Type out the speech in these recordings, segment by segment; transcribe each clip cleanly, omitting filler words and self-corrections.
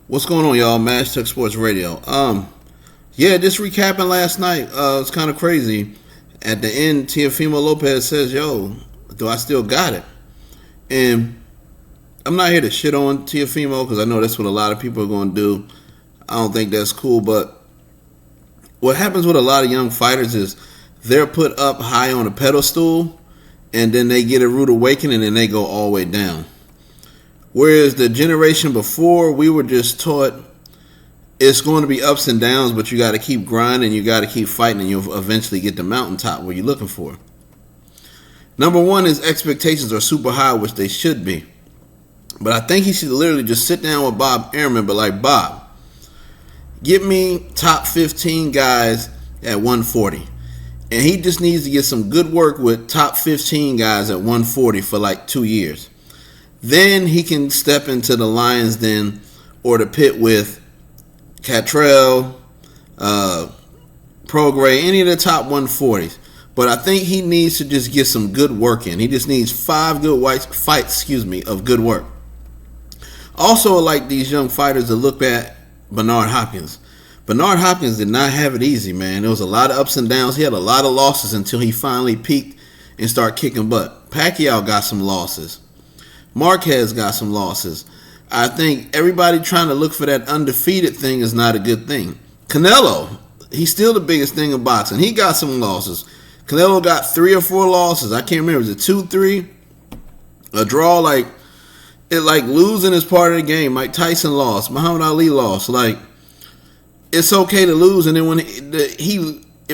What's going on, y'all? Mash Tech Sports Radio. Yeah, just recapping last night. It's kind of crazy. At the end, Teofimo Lopez says, "Yo, do I still got it?" And I'm not here to shit on Teofimo because I know that's what a lot of people are going to do. I don't think that's cool, but what happens with a lot of young fighters is they're put up high on a pedestal, and then they get a rude awakening, and they go all the way down. Whereas the generation before, we were just taught it's going to be ups and downs, but you got to keep grinding, you got to keep fighting, and you'll eventually get the mountaintop where you're looking for. Number one is expectations are super high, which they should be. But I think he should literally just sit down with Bob Airman, but like, Bob, get me top 15 guys at 140. And he just needs to get some good work with top 15 guys at 140 for like 2 years. Then he can step into the Lions Den or the pit with Catrell, Prograis, any of the top 140s. But I think he needs to just get some good work in. He just needs 5 good fights of good work. Also, like these young fighters to look at Bernard Hopkins. Bernard Hopkins did not have it easy, man. There was a lot of ups and downs. He had a lot of losses until he finally peaked and started kicking butt. Pacquiao got some losses. Marquez got some losses. I think everybody trying to look for that undefeated thing is not a good thing. Canelo, he's still the biggest thing in boxing. He got some losses. Canelo got 3 or 4 losses. I can't remember. Was it 2, 3? A draw, like losing is part of the game. Mike Tyson lost. Muhammad Ali lost. Like, it's okay to lose. And then when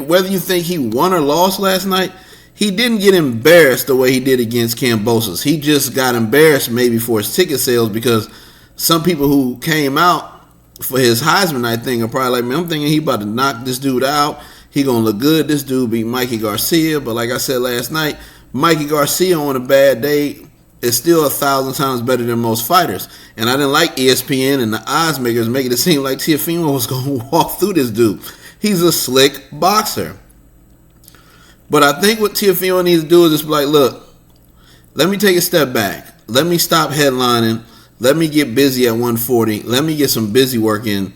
whether you think he won or lost last night, he didn't get embarrassed the way he did against Kambosos. He just got embarrassed maybe for his ticket sales because some people who came out for his Heisman night thing are probably like, man, I'm thinking he about to knock this dude out. He gonna look good. This dude beat Mikey Garcia. But like I said last night, Mikey Garcia on a bad day is still 1,000 times better than most fighters. And I didn't like ESPN and the odds makers making it seem like Teofimo was gonna walk through this dude. He's a slick boxer. But I think what Teofimo needs to do is just be like, look, let me take a step back. Let me stop headlining. Let me get busy at 140. Let me get some busy work in.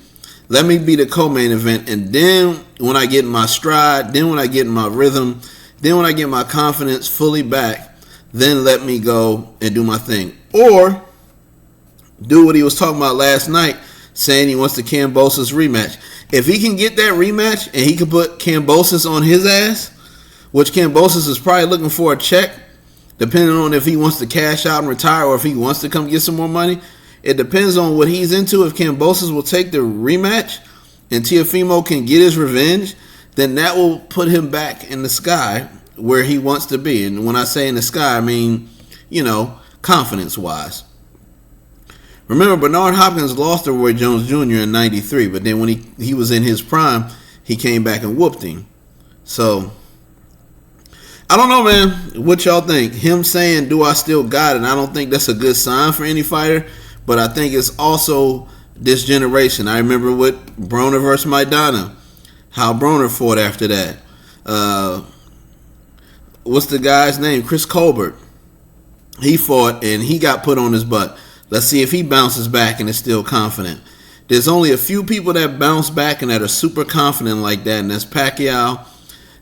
Let me be the co-main event. And then when I get in my stride, then when I get in my rhythm, then when I get my confidence fully back, then let me go and do my thing. Or do what he was talking about last night, saying he wants the Kambosos rematch. If he can get that rematch and he can put Kambosos on his ass, which Kambosos is probably looking for a check, depending on if he wants to cash out and retire or if he wants to come get some more money. It depends on what he's into. If Kambosos will take the rematch and Teofimo can get his revenge, then that will put him back in the sky where he wants to be. And when I say in the sky, I mean, confidence-wise. Remember, Bernard Hopkins lost to Roy Jones Jr. in 93, but then when he was in his prime, he came back and whooped him. So I don't know, man, what y'all think. Him saying, do I still got it? I don't think that's a good sign for any fighter, but I think it's also this generation. I remember with Broner versus Maidana, how Broner fought after that. What's the guy's name? Chris Colbert. He fought, and he got put on his butt. Let's see if he bounces back and is still confident. There's only a few people that bounce back and that are super confident like that, and that's Pacquiao,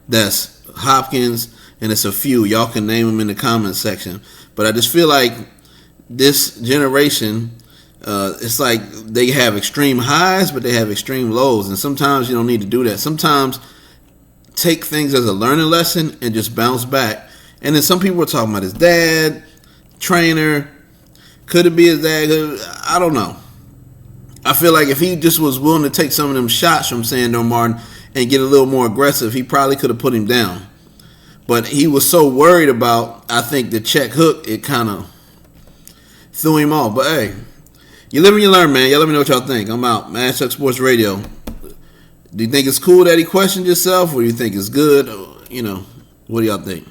that's Hopkins, and it's a few. Y'all can name them in the comments section. But I just feel like this generation, it's like they have extreme highs, but they have extreme lows. And sometimes you don't need to do that. Sometimes take things as a learning lesson and just bounce back. And then some people are talking about his dad, trainer. Could it be his dad? I don't know. I feel like if he just was willing to take some of them shots from Sandor Martin and get a little more aggressive, he probably could have put him down. But he was so worried about, I think, the check hook, it kind of threw him off. But, hey, you live and you learn, man. Y'all let me know what y'all think. I'm out. Mash Tech Sports Radio. Do you think it's cool that he questioned himself, or do you think it's good? What do y'all think?